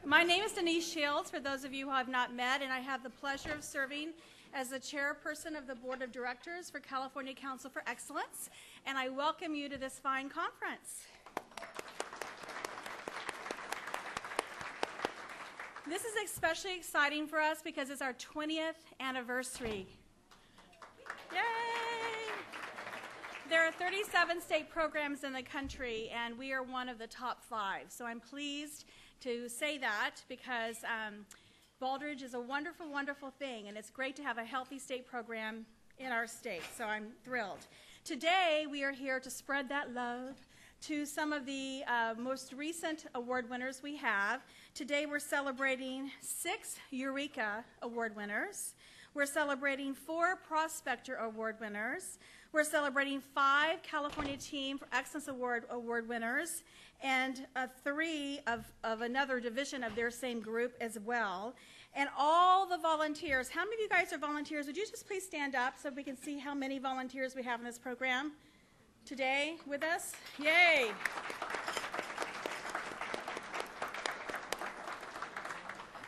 My name is Denise Shields, for those of you who I've not met, and I have the pleasure of serving as the chairperson of the Board of Directors for California Council for Excellence, and I welcome you to this fine conference. This is especially exciting for us because it's our 20th anniversary. Yay! There are 37 state programs in the country, and we are one of the top 5. So I'm pleased to say that because Baldrige is a wonderful, wonderful thing, and it's great to have a healthy state program in our state. So I'm thrilled. Today, we are here to spread that love to some of the most recent award winners we have. Today, we're celebrating 6 Eureka Award winners. We're celebrating 4 Prospector Award winners. We're celebrating 5 California Team for Excellence Award winners, and 3 of another division of their same group as well. And all the volunteers. How many of you guys are volunteers? Would you just please stand up so we can see how many volunteers we have in this program today with us? Yay!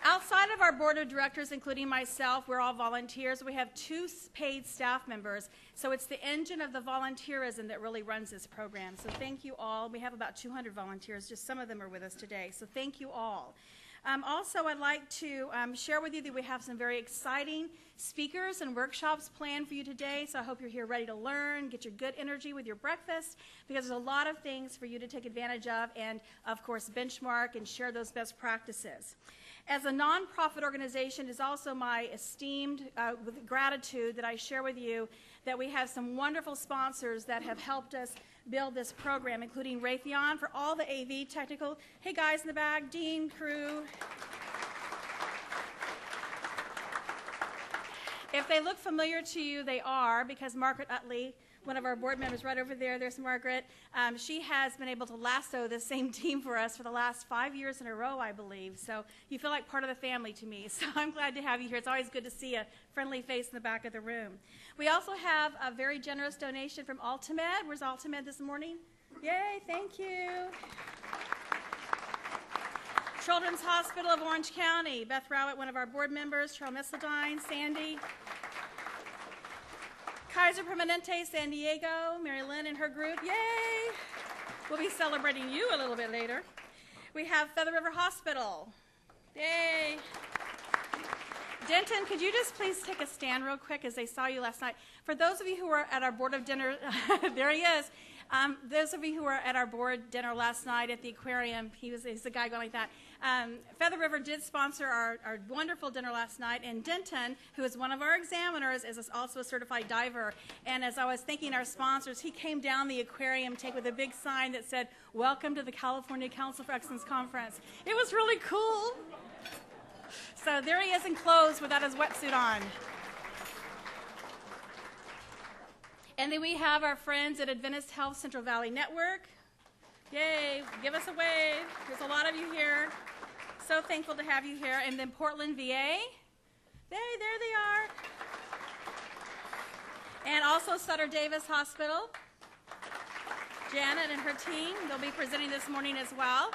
Outside of our board of directors, including myself, we're all volunteers. We have 2 paid staff members. So it's the engine of the volunteerism that really runs this program. So thank you all. We have about 200 volunteers. Just some of them are with us today. So thank you all. Also, I'd like to share with you that we have some very exciting speakers and workshops planned for you today. So I hope you're here ready to learn, get your good energy with your breakfast, because there's a lot of things for you to take advantage of and, of course, benchmark and share those best practices. As a nonprofit organization, it is also my esteemed with gratitude that I share with you that we have some wonderful sponsors that have helped us build this program, including Raytheon for all the AV technical. Hey guys in the back, Dean, crew. If they look familiar to you, they are, because Margaret Utley, one of our board members right over there, there's Margaret, she has been able to lasso the same team for us for the last 5 years in a row, I believe. So you feel like part of the family to me. So I'm glad to have you here. It's always good to see a friendly face in the back of the room. We also have a very generous donation from Ultimed. Where's Ultimed this morning? Yay, thank you. Children's Hospital of Orange County, Beth Rowett, one of our board members, Charles Messeldine, Sandy. Kaiser Permanente, San Diego, Mary Lynn and her group, yay! We'll be celebrating you a little bit later. We have Feather River Hospital, yay! Denton, could you just please take a stand real quick as they saw you last night? For those of you who were at our board of dinner, there he is. Those of you who were at our board dinner last night at the aquarium, he's the guy going like that. Feather River did sponsor our wonderful dinner last night, and Denton, who is one of our examiners, is also a certified diver. And as I was thanking our sponsors, he came down the aquarium with a big sign that said, "Welcome to the California Council for Excellence Conference." It was really cool. So there he is in clothes without his wetsuit on. And then we have our friends at Adventist Health Central Valley Network. Yay, give us a wave. There's a lot of you here. So thankful to have you here. And then Portland, VA. There they are. And also Sutter Davis Hospital. Janet and her team, they'll be presenting this morning as well.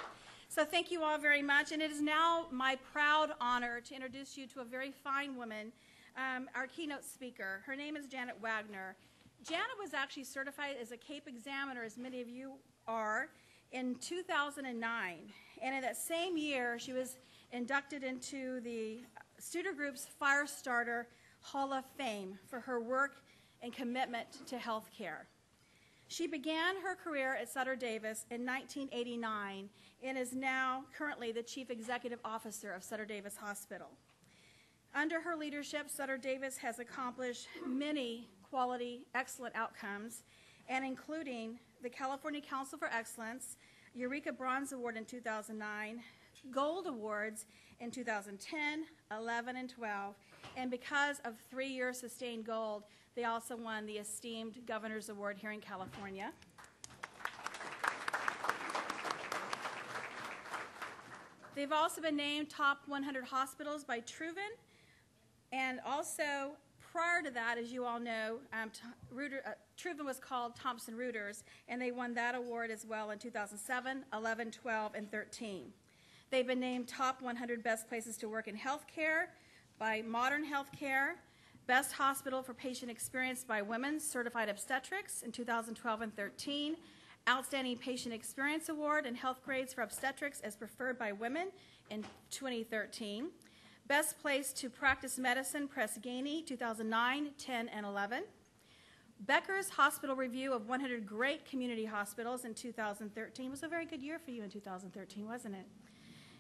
So thank you all very much. And it is now my proud honor to introduce you to a very fine woman, our keynote speaker. Her name is Janet Wagner. Janet was actually certified as a CAPE examiner, as many of you are, in 2009. And in that same year, she was inducted into the Studer Group's Firestarter Hall of Fame for her work and commitment to health care. She began her career at Sutter Davis in 1989 and is now currently the Chief Executive Officer of Sutter Davis Hospital. Under her leadership, Sutter Davis has accomplished many quality, excellent outcomes, and including the California Council for Excellence, Eureka Bronze Award in 2009, Gold Awards in 2010, 11, and 12, and because of 3-year sustained gold, they also won the esteemed Governor's Award here in California. They've also been named Top 100 Hospitals by Truven, and also prior to that, as you all know, Truven was called Thomson Reuters, and they won that award as well in 2007, 11, 12, and 13. They've been named top 100 best places to work in healthcare by Modern Healthcare, Best Hospital for Patient Experience by Women's Certified Obstetrics in 2012 and 13, Outstanding Patient Experience Award and Health Grades for Obstetrics as preferred by women in 2013, Best Place to Practice Medicine, Press Ganey, 2009, 10, and 11, Becker's Hospital Review of 100 Great Community Hospitals in 2013. It was a very good year for you in 2013, wasn't it?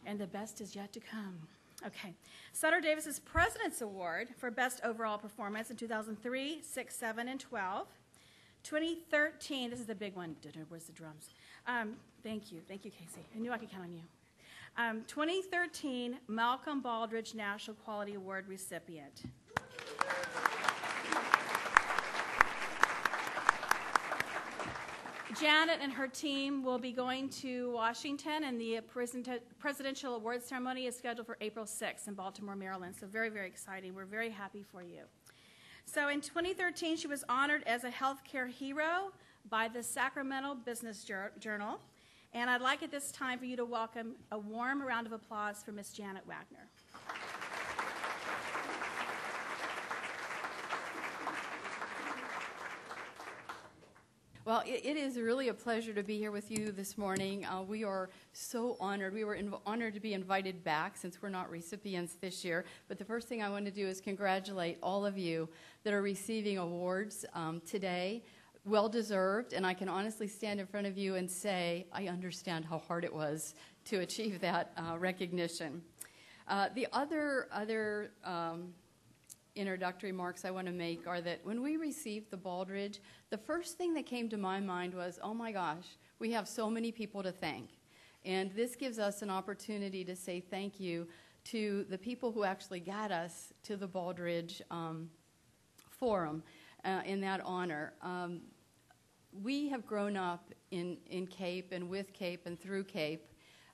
And the best is yet to come. Okay. Sutter Davis's President's Award for Best Overall Performance in 2003, 6, 7, and 12. 2013, this is the big one. Where's the drums? Thank you, Casey. I knew I could count on you. 2013 Malcolm Baldrige National Quality Award recipient. Janet and her team will be going to Washington, and the presidential award ceremony is scheduled for April 6th in Baltimore, Maryland. So very, very exciting. We're very happy for you. So in 2013, she was honored as a healthcare hero by the Sacramento Business Journal. And I'd like at this time for you to welcome a warm round of applause for Miss Janet Wagner. Well, it is really a pleasure to be here with you this morning. We are so honored. We were honored to be invited back since we're not recipients this year. But the first thing I want to do is congratulate all of you that are receiving awards today. Well-deserved, and I can honestly stand in front of you and say I understand how hard it was to achieve that recognition. The other introductory remarks I want to make are that when we received the Baldrige, the first thing that came to my mind was, oh my gosh, we have so many people to thank. And this gives us an opportunity to say thank you to the people who actually got us to the Baldrige Forum in that honor. We have grown up in CAPE and with CAPE and through CAPE,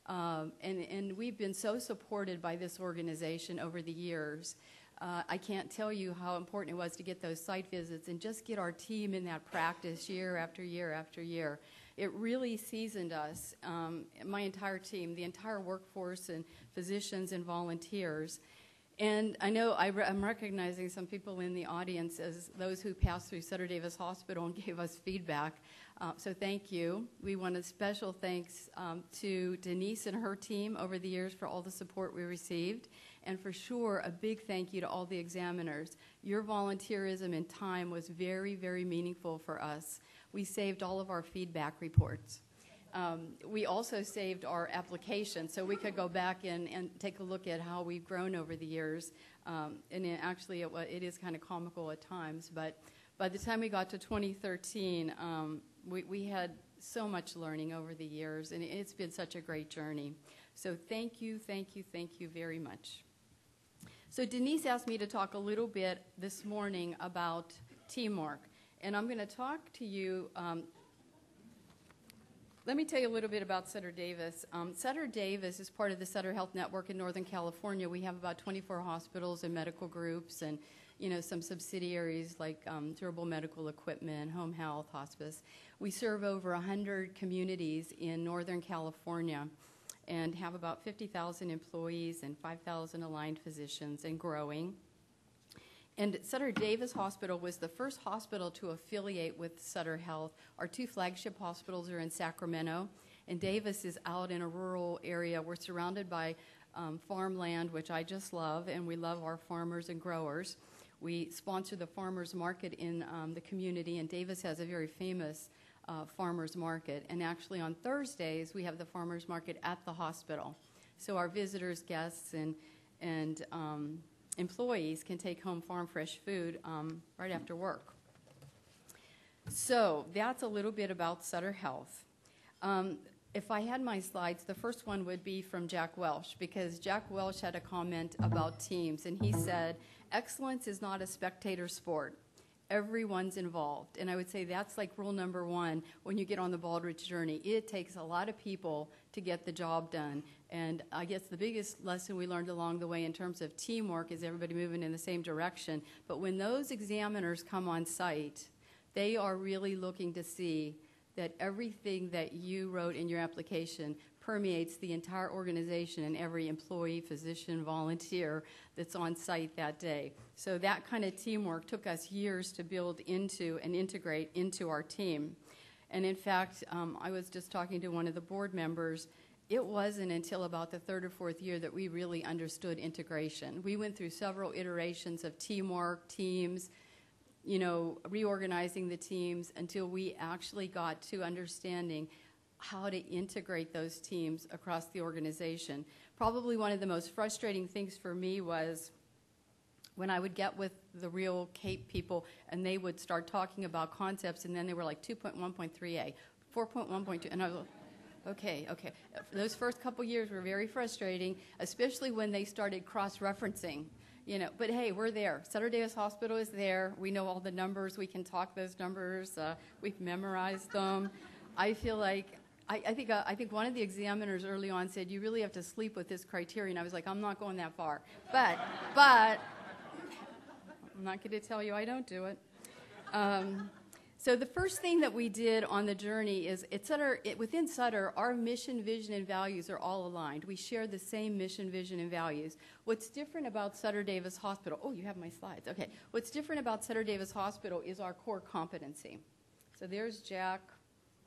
and we've been so supported by this organization over the years. I can't tell you how important it was to get those site visits and just get our team in that practice year after year after year. It really seasoned us, my entire team, the entire workforce and physicians and volunteers. And I know I'm recognizing some people in the audience as those who passed through Sutter Davis Hospital and gave us feedback. So thank you. We want a special thanks to Denise and her team over the years for all the support we received. And for sure, a big thank you to all the examiners. Your volunteerism and time was very, very meaningful for us. We saved all of our feedback reports. We also saved our application, so we could go back and take a look at how we've grown over the years. And it is kind of comical at times, but by the time we got to 2013, we had so much learning over the years, and it's been such a great journey. So thank you very much. So Denise asked me to talk a little bit this morning about teamwork, and I'm going to talk to you. Let me tell you a little bit about Sutter Davis. Sutter Davis is part of the Sutter Health Network in Northern California. We have about 24 hospitals and medical groups and, some subsidiaries like durable medical equipment, home health, hospice. We serve over 100 communities in Northern California and have about 50,000 employees and 5,000 aligned physicians and growing. And Sutter Davis Hospital was the first hospital to affiliate with Sutter Health. Our two flagship hospitals are in Sacramento, and Davis is out in a rural area. We're surrounded by farmland, which I just love, and we love our farmers and growers. We sponsor the farmers market in the community, and Davis has a very famous farmers market. And actually on Thursdays, we have the farmers market at the hospital. So our visitors, guests, and employees can take home farm fresh food right after work. So that's a little bit about Sutter Health. If I had my slides, the first one would be from Jack Welch, because Jack Welch had a comment about teams, and he said, excellence is not a spectator sport. Everyone's involved. And I would say that's like rule number one when you get on the Baldrige journey. It takes a lot of people to get the job done. And I guess the biggest lesson we learned along the way in terms of teamwork is everybody moving in the same direction. But when those examiners come on site, they are really looking to see that everything that you wrote in your application permeates the entire organization and every employee, physician, volunteer that's on site that day. So that kind of teamwork took us years to build into and integrate into our team. And in fact, I was just talking to one of the board members. It wasn't until about the third or fourth year that we really understood integration. We went through several iterations of teamwork, teams, reorganizing the teams until we actually got to understanding how to integrate those teams across the organization. Probably one of the most frustrating things for me was when I would get with the real CAPE people and they would start talking about concepts and then they were like 2.1.3a, 4.1.2, and I was like, okay. Those first couple years were very frustrating, especially when they started cross-referencing. But hey, we're there. Sutter Davis Hospital is there. We know all the numbers. We can talk those numbers. We've memorized them. I feel like, I think one of the examiners early on said, you really have to sleep with this criterion. I was like, I'm not going that far. But I'm not going to tell you I don't do it. So the first thing that we did on the journey is within Sutter, our mission, vision, and values are all aligned. We share the same mission, vision, and values. What's different about Sutter Davis Hospital, oh, you have my slides. Okay. What's different about Sutter Davis Hospital is our core competency. So there's Jack.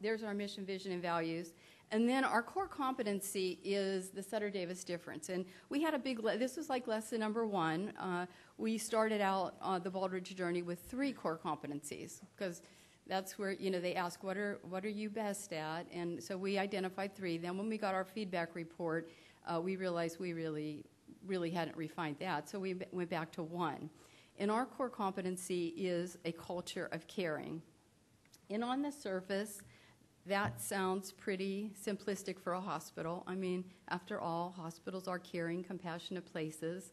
There's our mission, vision, and values. And then our core competency is the Sutter Davis difference. And we had this was like lesson number 1. We started out the Baldrige journey with 3 core competencies because that's where, they ask, what are you best at? And so we identified 3. Then when we got our feedback report, we realized we really hadn't refined that. So we went back to 1. And our core competency is a culture of caring. And on the surface, that sounds pretty simplistic for a hospital. I mean, after all, hospitals are caring, compassionate places.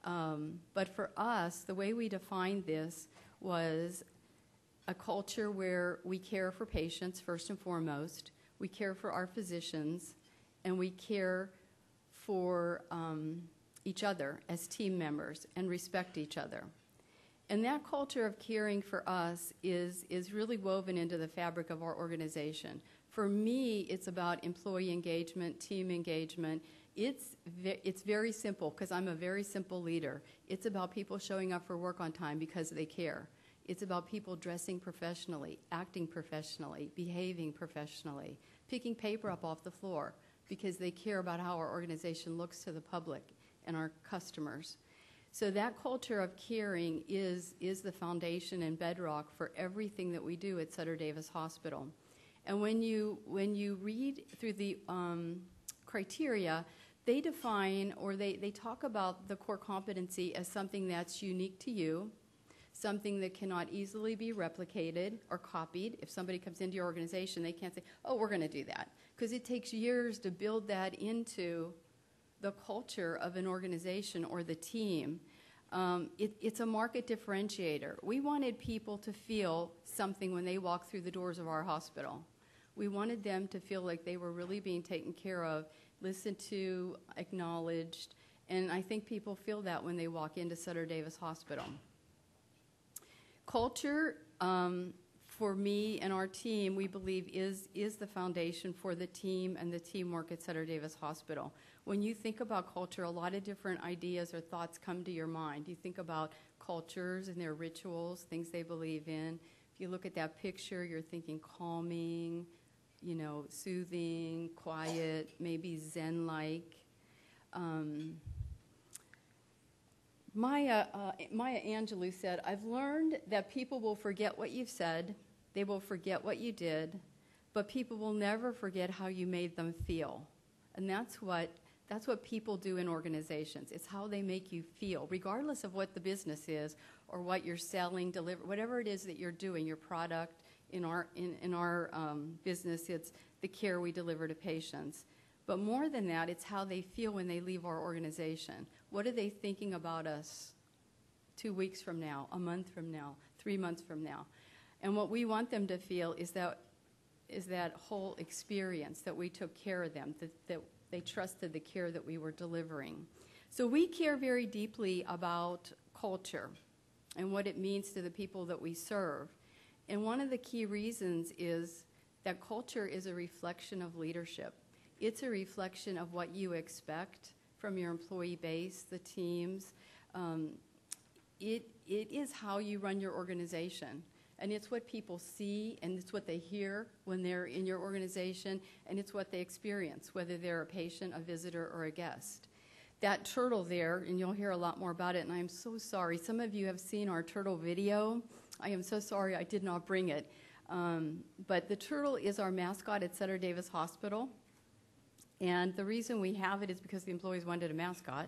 But for us, the way we defined this was a culture where we care for patients first and foremost, we care for our physicians, and we care for each other as team members and respect each other. And that culture of caring for us is really woven into the fabric of our organization. For me, it's about employee engagement, team engagement. It's very simple because I'm a very simple leader. It's about people showing up for work on time because they care. It's about people dressing professionally, acting professionally, behaving professionally, picking paper up off the floor because they care about how our organization looks to the public and our customers. So that culture of caring is the foundation and bedrock for everything that we do at Sutter Davis Hospital. And when you read through the criteria, they define or they talk about the core competency as something that's unique to you, something that cannot easily be replicated or copied. If somebody comes into your organization, they can't say, oh, we're going to do that, because it takes years to build that into the culture of an organization or the team. It's a market differentiator. We wanted people to feel something when they walk through the doors of our hospital. We wanted them to feel like they were really being taken care of, listened to, acknowledged, and I think people feel that when they walk into Sutter Davis Hospital. Culture, for me and our team, we believe is the foundation for the team and the teamwork at Sutter Davis Hospital. When you think about culture, a lot of different ideas or thoughts come to your mind. You think about cultures and their rituals, things they believe in. If you look at that picture, you're thinking calming, soothing, quiet, maybe Zen-like. Maya Angelou said, I've learned that people will forget what you've said, they will forget what you did, but people will never forget how you made them feel. And that's what people do in organizations. It's how they make you feel, regardless of what the business is or what you're selling, whatever it is that you're doing, your product. In our business, it's the care we deliver to patients. But more than that, it's how they feel when they leave our organization. What are they thinking about us 2 weeks from now, a month from now, 3 months from now? And what we want them to feel is that whole experience, that we took care of them, that they trusted the care that we were delivering. So we care very deeply about culture and what it means to the people that we serve. And one of the key reasons is that culture is a reflection of leadership. It's a reflection of what you expect from your employee base, the teams. It is how you run your organization. And it's what people see, and it's what they hear when they're in your organization, and it's what they experience, whether they're a patient, a visitor, or a guest. That turtle there, and you'll hear a lot more about it, and I'm so sorry. Some of you have seen our turtle video. I am so sorry I did not bring it. But the turtle is our mascot at Sutter Davis Hospital. And the reason we have it is because the employees wanted a mascot.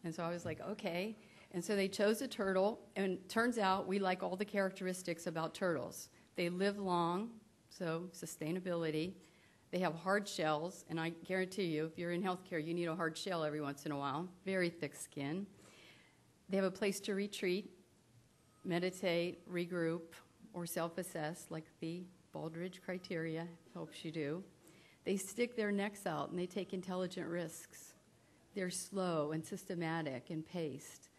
And so I was like, okay. And so they chose a turtle, and it turns out we like all the characteristics about turtles. They live long, so sustainability. They have hard shells, and I guarantee you, if you're in healthcare, you need a hard shell every once in a while. Very thick skin. They have a place to retreat, meditate, regroup, or self-assess, like the Baldrige criteria helps you do. They stick their necks out, and they take intelligent risks. They're slow and systematic and paced.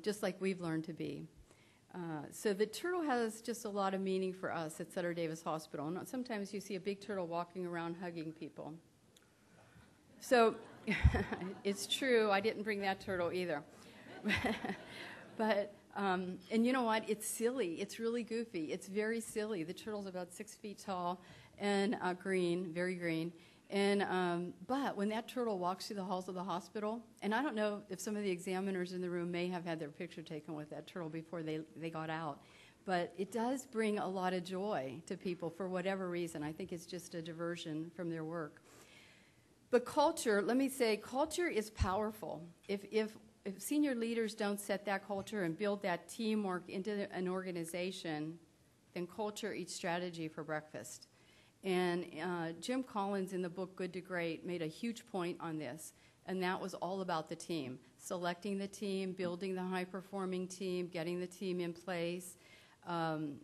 Just like we've learned to be. So the turtle has just a lot of meaning for us at Sutter Davis Hospital. And sometimes you see a big turtle walking around hugging people. So it's true, I didn't bring that turtle either. But, and you know what, it's silly, it's really goofy, it's very silly. The turtle's about 6 feet tall and green, very green. And but when that turtle walks through the halls of the hospital, and I don't know if some of the examiners in the room may have had their picture taken with that turtle before they got out, but it does bring a lot of joy to people for whatever reason. I think it's just a diversion from their work. But culture, let me say, culture is powerful. If senior leaders don't set that culture and build that teamwork into an organization, then culture eats strategy for breakfast. And Jim Collins in the book Good to Great made a huge point on this, and that was all about the team. Selecting the team, building the high-performing team, getting the team in place.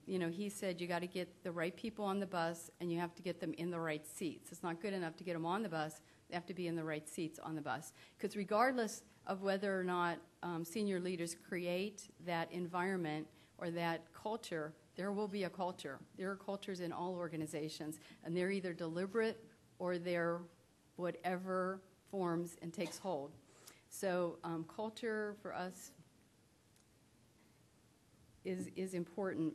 He said you got to get the right people on the bus, and you have to get them in the right seats. It's not good enough to get them on the bus. They have to be in the right seats on the bus. Because regardless of whether or not senior leaders create that environment or that culture, there will be a culture. There are cultures in all organizations, and they're either deliberate or they're whatever forms and takes hold. So culture for us is important.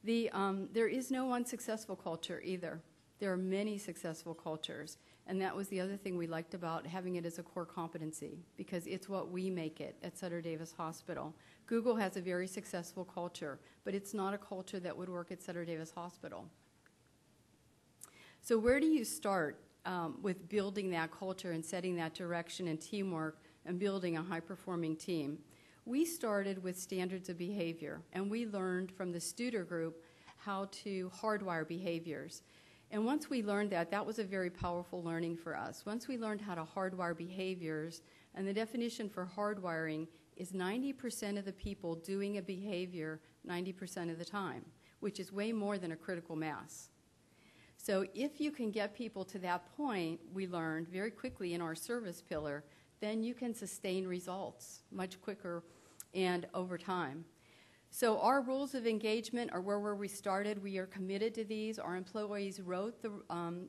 There is no one successful culture either. There are many successful cultures, and that was the other thing we liked about having it as a core competency, because it's what we make it at Sutter Davis Hospital. Google has a very successful culture, but it's not a culture that would work at Sutter Davis Hospital. So where do you start with building that culture and setting that direction and teamwork and building a high-performing team? We started with standards of behavior, and we learned from the Studer Group how to hardwire behaviors. And once we learned that, that was a very powerful learning for us. Once we learned how to hardwire behaviors, and the definition for hardwiring is 90% of the people doing a behavior 90% of the time, which is way more than a critical mass. So if you can get people to that point, we learned very quickly in our service pillar, then you can sustain results much quicker and over time. So our rules of engagement are where we started. We are committed to these. Our employees wrote the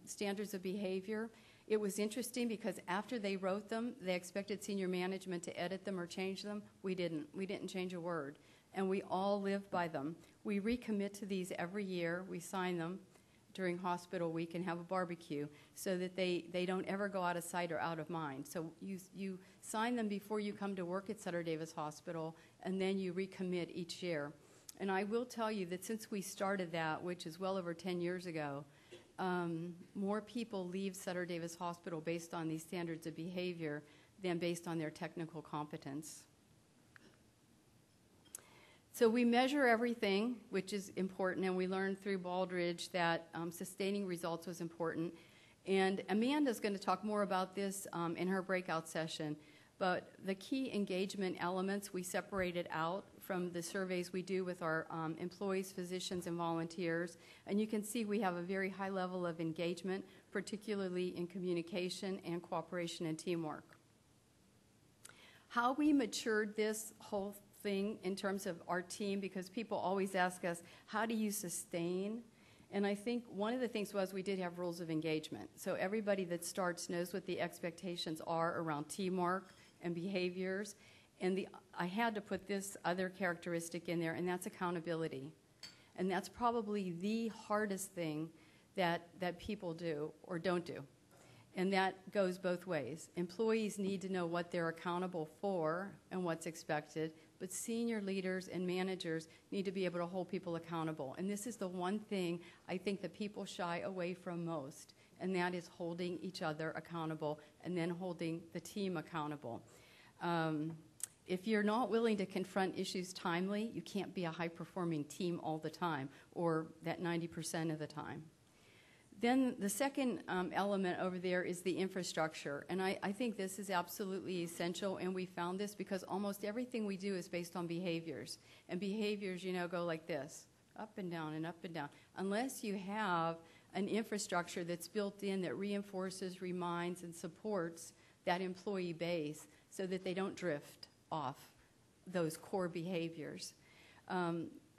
standards of behavior. It was interesting because after they wrote them, they expected senior management to edit them or change them. We didn't. We didn't change a word. And we all live by them. We recommit to these every year. We sign them during hospital week and have a barbecue so that they don't ever go out of sight or out of mind. So you sign them before you come to work at Sutter Davis Hospital, and then you recommit each year. And I will tell you that since we started that, which is well over 10 years ago, more people leave Sutter Davis Hospital based on these standards of behavior than based on their technical competence. So we measure everything, which is important, and we learned through Baldrige that sustaining results was important. And Amanda's going to talk more about this in her breakout session. But the key engagement elements we separated out from the surveys we do with our employees, physicians, and volunteers. And you can see we have a very high level of engagement, particularly in communication and cooperation and teamwork. How we matured this whole thing in terms of our team, because people always ask us, how do you sustain? And I think one of the things was we did have rules of engagement. So everybody that starts knows what the expectations are around teamwork and behaviors. And I had to put this other characteristic in there, and that's accountability. And that's probably the hardest thing that people do or don't do. And that goes both ways. Employees need to know what they're accountable for and what's expected, but senior leaders and managers need to be able to hold people accountable. And this is the one thing I think that people shy away from most, and that is holding each other accountable and then holding the team accountable. If you're not willing to confront issues timely, you can't be a high-performing team all the time, or that 90% of the time. Then the second element over there is the infrastructure. And I think this is absolutely essential, and we found this because almost everything we do is based on behaviors. And behaviors, go like this, up and down and up and down. Unless you have an infrastructure that's built in that reinforces, reminds, and supports that employee base so that they don't drift off those core behaviors.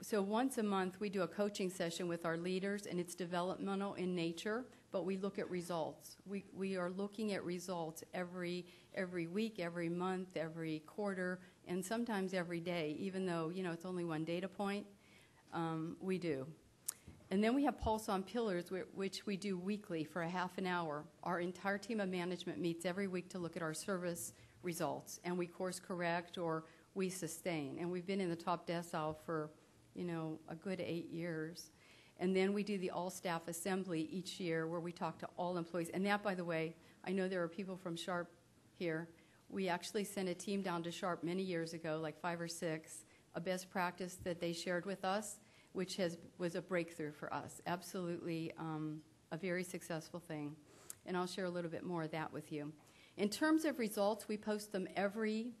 So once a month, we do a coaching session with our leaders, and it's developmental in nature, but we look at results. We are looking at results every week, every month, every quarter, and sometimes every day, even though, it's only one data point, we do. And then we have Pulse on Pillars, which we do weekly for a half an hour. Our entire team of management meets every week to look at our service results, and we course correct or we sustain. And we've been in the top decile for a good 8 years. And then we do the all-staff assembly each year where we talk to all employees. And that, by the way, I know there are people from Sharp here. We actually sent a team down to Sharp many years ago, like 5 or 6, a best practice that they shared with us, which was a breakthrough for us. Absolutely a very successful thing. And I'll share a little bit more of that with you. In terms of results, we post them every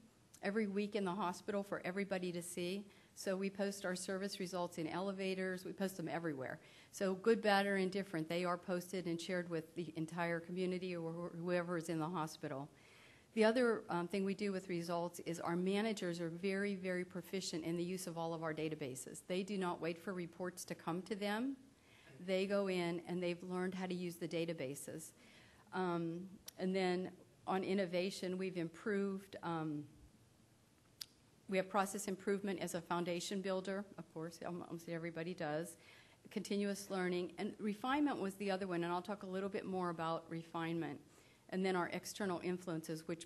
week in the hospital for everybody to see. So we post our service results in elevators. We post them everywhere. So good, bad, or indifferent, they are posted and shared with the entire community or whoever is in the hospital. The other thing we do with results is our managers are very, very proficient in the use of all of our databases. They do not wait for reports to come to them. They go in and they've learned how to use the databases. And then on innovation, we've improved. We have process improvement as a foundation builder, of course, almost everybody does. Continuous learning. And refinement was the other one, and I'll talk a little bit more about refinement. And then our external influences, which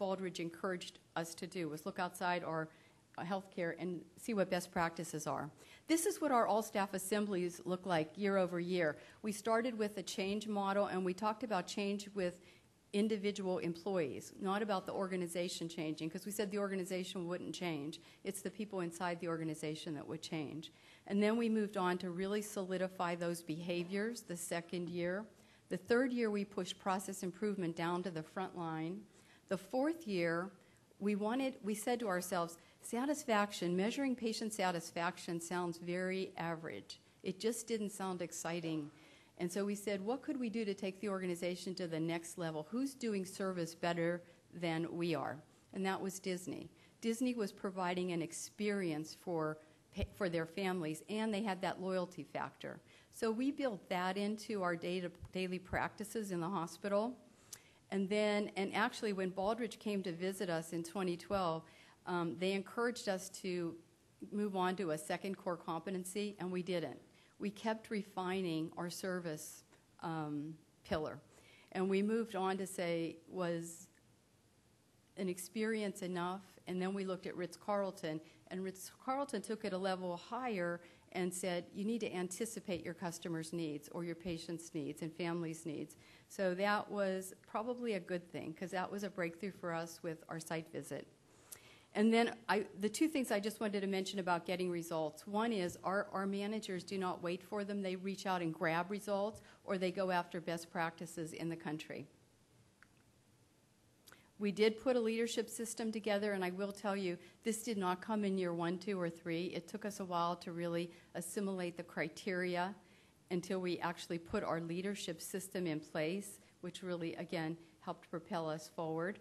Baldrige encouraged us to do, was look outside our healthcare and see what best practices are. This is what our all-staff assemblies look like year over year. We started with a change model, and we talked about change with individual employees, not about the organization changing, because we said the organization wouldn't change. It's the people inside the organization that would change. And then we moved on to really solidify those behaviors the second year. The third year, we pushed process improvement down to the front line. The fourth year, we said to ourselves, satisfaction, measuring patient satisfaction sounds very average. It just didn't sound exciting. And so we said, what could we do to take the organization to the next level? Who's doing service better than we are? And that was Disney. Disney was providing an experience for their families, and they had that loyalty factor. So we built that into our daily practices in the hospital. And actually, when Baldrige came to visit us in 2012, they encouraged us to move on to a second core competency, and we didn't. We kept refining our service pillar. And we moved on to say, was an experience enough? And then we looked at Ritz-Carlton, and Ritz-Carlton took it a level higher and said, you need to anticipate your customers' needs or your patients' needs and families' needs. So that was probably a good thing, because that was a breakthrough for us with our site visit. And then the two things I just wanted to mention about getting results. One is our managers do not wait for them. They reach out and grab results, or they go after best practices in the country. We did put a leadership system together, and I will tell you, this did not come in year 1, 2, or 3. It took us a while to really assimilate the criteria until we actually put our leadership system in place, which really, again, helped propel us forward.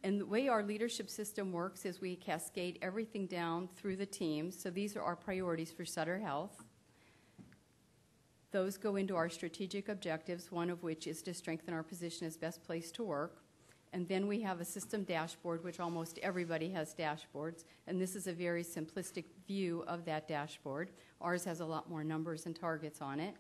And the way our leadership system works is we cascade everything down through the teams. So these are our priorities for Sutter Health. Those go into our strategic objectives, one of which is to strengthen our position as best place to work. And then we have a system dashboard, which almost everybody has dashboards. And this is a very simplistic view of that dashboard. Ours has a lot more numbers and targets on it.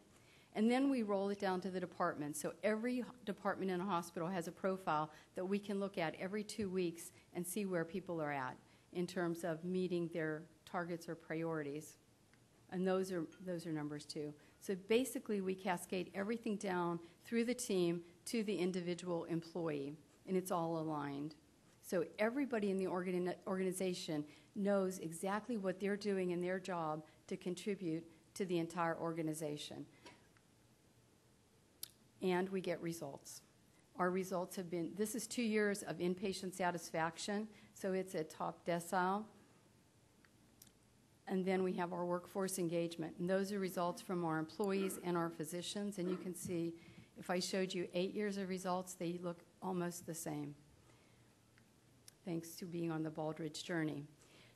And then we roll it down to the department. So every department in a hospital has a profile that we can look at every 2 weeks and see where people are at in terms of meeting their targets or priorities. And those are numbers too. So basically we cascade everything down through the team to the individual employee, and it's all aligned. So everybody in the organization knows exactly what they're doing in their job to contribute to the entire organization. And we get results. Our results have been, this is 2 years of inpatient satisfaction, so it's at top decile. And then we have our workforce engagement, and those are results from our employees and our physicians. And you can see, if I showed you 8 years of results, they look almost the same, thanks to being on the Baldrige journey.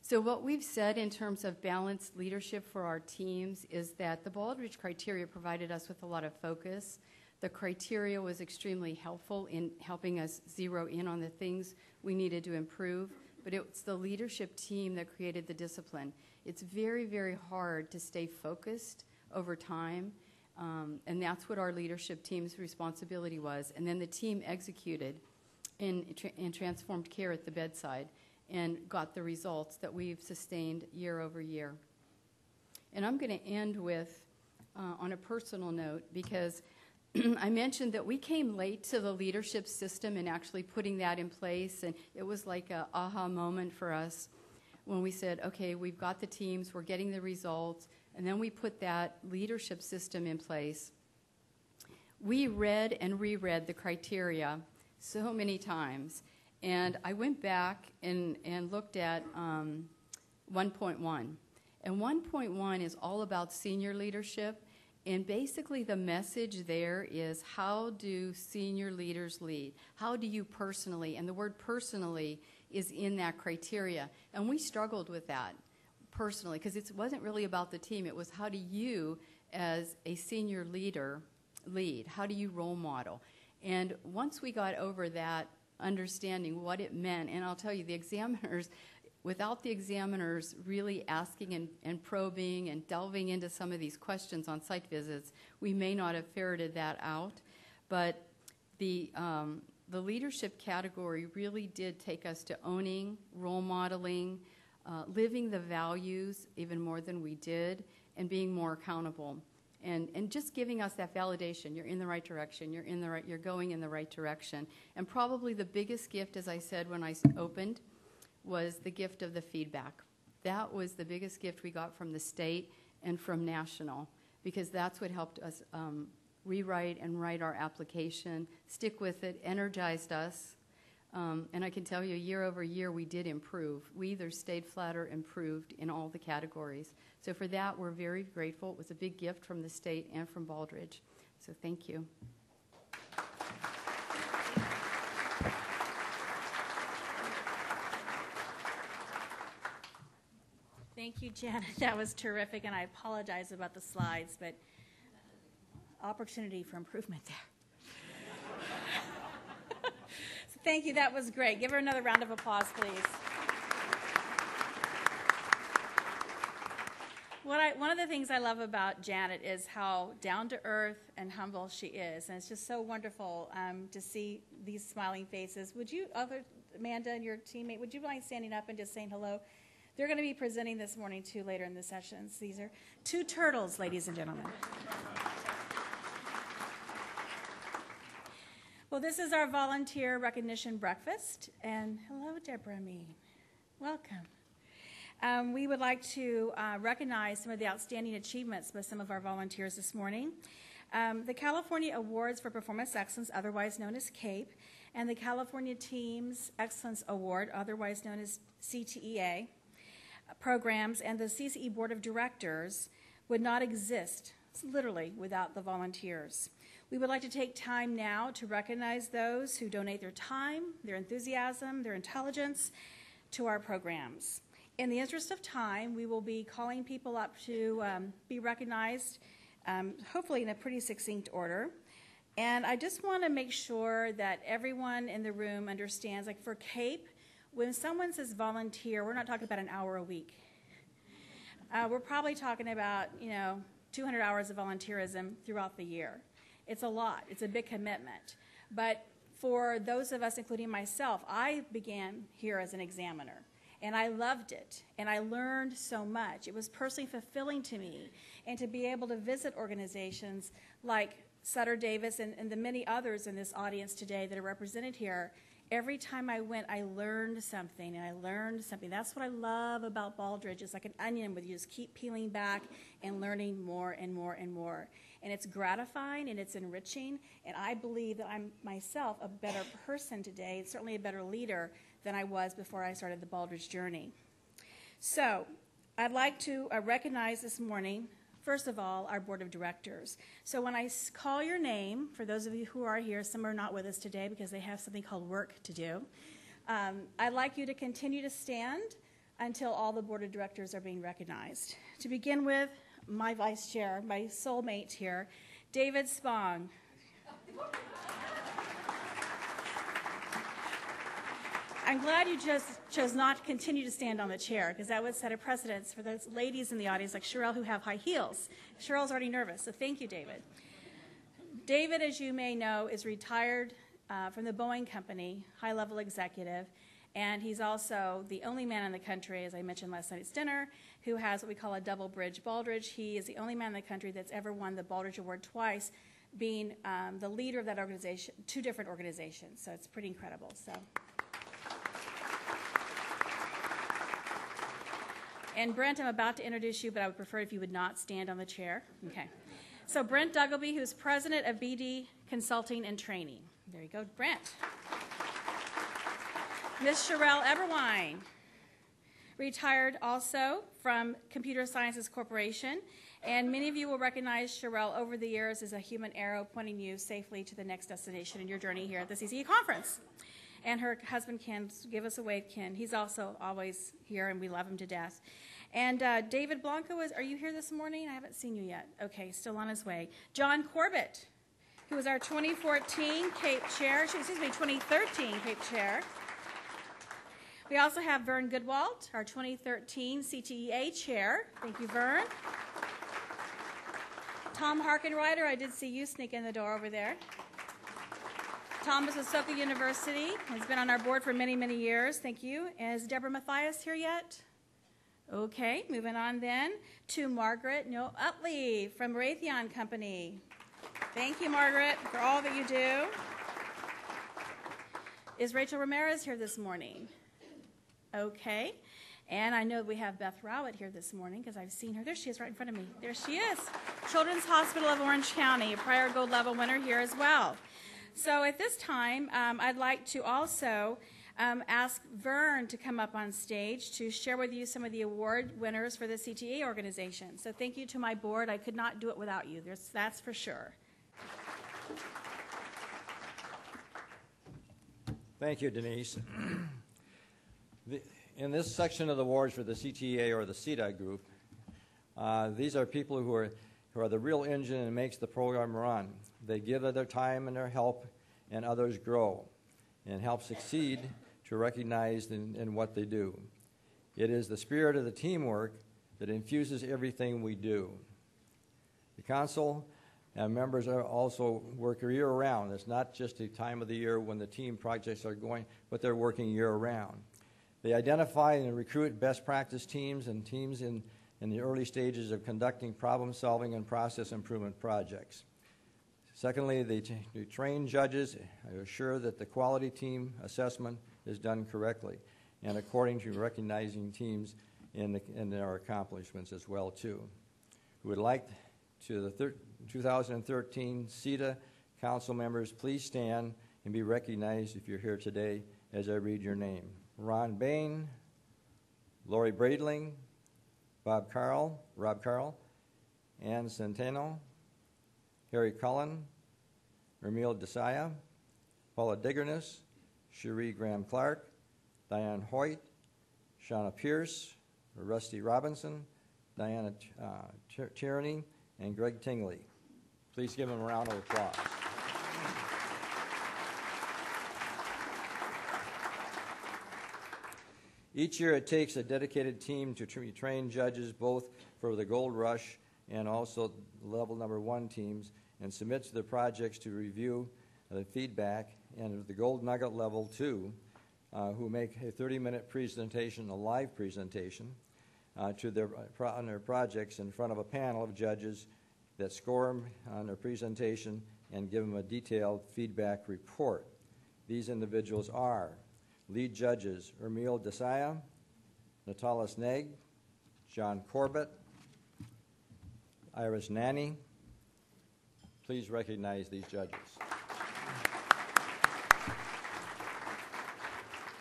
So what we've said in terms of balanced leadership for our teams is that the Baldrige criteria provided us with a lot of focus. The criteria was extremely helpful in helping us zero in on the things we needed to improve, but it's the leadership team that created the discipline. It's very, very hard to stay focused over time, and that's what our leadership team's responsibility was. And then the team executed in transformed care at the bedside and got the results that we've sustained year over year. And I'm going to end with, on a personal note, because I mentioned that we came late to the leadership system and actually putting that in place, and it was like a aha moment for us when we said, okay, we've got the teams, we're getting the results, and then we put that leadership system in place. We read and reread the criteria so many times, and I went back and looked at 1.1. And 1.1 is all about senior leadership. And basically the message there is, how do senior leaders lead? How do you personally, and the word personally is in that criteria. And we struggled with that personally because it wasn't really about the team. It was, how do you as a senior leader lead? How do you role model? And once we got over that understanding what it meant, and I'll tell you, the examiners, without the examiners really asking and probing and delving into some of these questions on site visits, we may not have ferreted that out. But the leadership category really did take us to owning, role modeling, living the values even more than we did, and being more accountable. And just giving us that validation, you're in the right direction, you're going in the right direction. And probably the biggest gift, as I said when I opened, was the gift of the feedback. That was the biggest gift we got from the state and from national, because that's what helped us rewrite and write our application, stick with it, energized us. And I can tell you, year over year, we did improve. We either stayed flat or improved in all the categories. So for that, we're very grateful. It was a big gift from the state and from Baldrige. So thank you. Thank you, Janet. That was terrific, and I apologize about the slides, but opportunity for improvement there. So thank you. That was great. Give her another round of applause, please. One of the things I love about Janet is how down-to-earth and humble she is, and it's just so wonderful to see these smiling faces. Would you, Amanda and your teammate, would you mind standing up and just saying hello? They're going to be presenting this morning, too, later in the sessions. These are two turtles, ladies and gentlemen. Well, this is our volunteer recognition breakfast. And hello, Deborah Mean. Welcome. We would like to recognize some of the outstanding achievements by some of our volunteers this morning. The California Awards for Performance Excellence, otherwise known as CAPE, and the California Teams Excellence Award, otherwise known as CTEA, programs, and the CCE Board of Directors would not exist, literally, without the volunteers. We would like to take time now to recognize those who donate their time, their enthusiasm, their intelligence to our programs. In the interest of time, we will be calling people up to be recognized hopefully in a pretty succinct order. And I just want to make sure that everyone in the room understands, like for CAPE, when someone says volunteer, we're not talking about an hour a week. We're probably talking about, 200 hours of volunteerism throughout the year. It's a lot. It's a big commitment. But for those of us, including myself, I began here as an examiner. And I loved it, and I learned so much. It was personally fulfilling to me, and to be able to visit organizations like Sutter Davis and the many others in this audience today that are represented here. Every time I went, I learned something, and I learned something. That's what I love about Baldrige. It's like an onion where you just keep peeling back and learning more and more and more. And it's gratifying, and it's enriching, and I believe that I'm myself a better person today, and certainly a better leader than I was before I started the Baldrige journey. So I'd like to recognize this morning, first of all, our board of directors. So when I call your name, for those of you who are here, some are not with us today because they have something called work to do, I'd like you to continue to stand until all the board of directors are being recognized. To begin with, my vice chair, my soulmate here, David Spong. I'm glad you chose not to continue to stand on the chair, because that would set a precedence for those ladies in the audience like Sherelle who have high heels. Cherelle's already nervous, so thank you, David. David, as you may know, is retired from the Boeing Company, high-level executive, and he's also the only man in the country, as I mentioned last night's dinner, who has what we call a double bridge Baldrige. He is the only man in the country that's ever won the Baldrige Award twice, being the leader of that organization, 2 different organizations, so it's pretty incredible. So. And Brent, I'm about to introduce you, but I would prefer if you would not stand on the chair. Okay. So Brent Duggleby, who's president of BD Consulting and Training. There you go, Brent. Ms. Sherelle Eberwine, retired also from Computer Sciences Corporation. And many of you will recognize Sherelle over the years as a human arrow pointing you safely to the next destination in your journey here at the CCE conference. And her husband, Ken, give us a wave, Ken. He's also always here, and we love him to death. And David Blanco, are you here this morning? I haven't seen you yet. Okay, still on his way. John Corbett, who was our 2014 CAPE chair, 2013 CAPE chair. We also have Vern Goodwalt, our 2013 CTEA chair. Thank you, Vern. Tom Harkenrider, I did see you sneak in the door over there. Tom is with Soka University. He's been on our board for many, many years. Thank you. Is Deborah Mathias here yet? Okay, moving on then to Margaret Utley from Raytheon Company. Thank you, Margaret, for all that you do. Is Rachel Ramirez here this morning? Okay. And I know we have Beth Rowett here this morning because I've seen her. There she is right in front of me. There she is. Children's Hospital of Orange County, a prior gold level winner here as well. So at this time, I'd like to also ask Vern to come up on stage to share with you some of the award winners for the CTE organization. So thank you to my board. I could not do it without you. That's for sure. Thank you, Denise. In this section of the awards for the CTEA or the CETA group, these are people who are the real engine and makes the program run. They give of their time and their help, and others grow and help succeed to recognize in what they do. It is the spirit of the teamwork that infuses everything we do. The council and members are also work year-round. It's not just the time of the year when the team projects are going, but they're working year-round. They identify and recruit best practice teams and teams in the early stages of conducting problem-solving and process improvement projects. Secondly, they train judges, assure that the quality team assessment is done correctly and according to recognizing teams in their accomplishments as well, too. We would like to the 2013 CETA council members, please stand and be recognized if you're here today as I read your name. Ron Bain, Lori Bradling, Rob Carl, Ann Centeno, Harry Cullen, Ramil Desaya, Paula Diggerness, Cherie Graham-Clark, Diane Hoyt, Shauna Pierce, Rusty Robinson, Diana Tierney, and Greg Tingley. Please give them a round of applause. Each year it takes a dedicated team to train judges both for the Gold Rush and also level number 1 teams, and submits their projects to review the feedback, and the Gold Nugget level 2 who make a 30-minute presentation, a live presentation, on their projects in front of a panel of judges that score them on their presentation and give them a detailed feedback report. These individuals are lead judges Ermil Desaya, Natalis Neg, John Corbett, Iris Nanny. Please recognize these judges.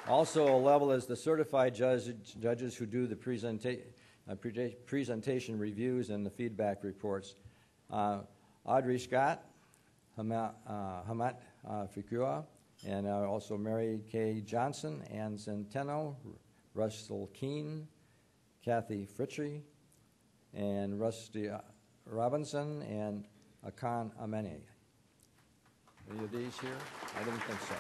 Also, a level is the certified judges who do the presentation reviews and the feedback reports. Audrey Scott, Hamat Fikua, and also Mary Kay Johnson, Ann Centeno, Russell Keene, Kathy Fritchie, and Rusty Robinson, and Akan Amene. Any of these here? I didn't think so.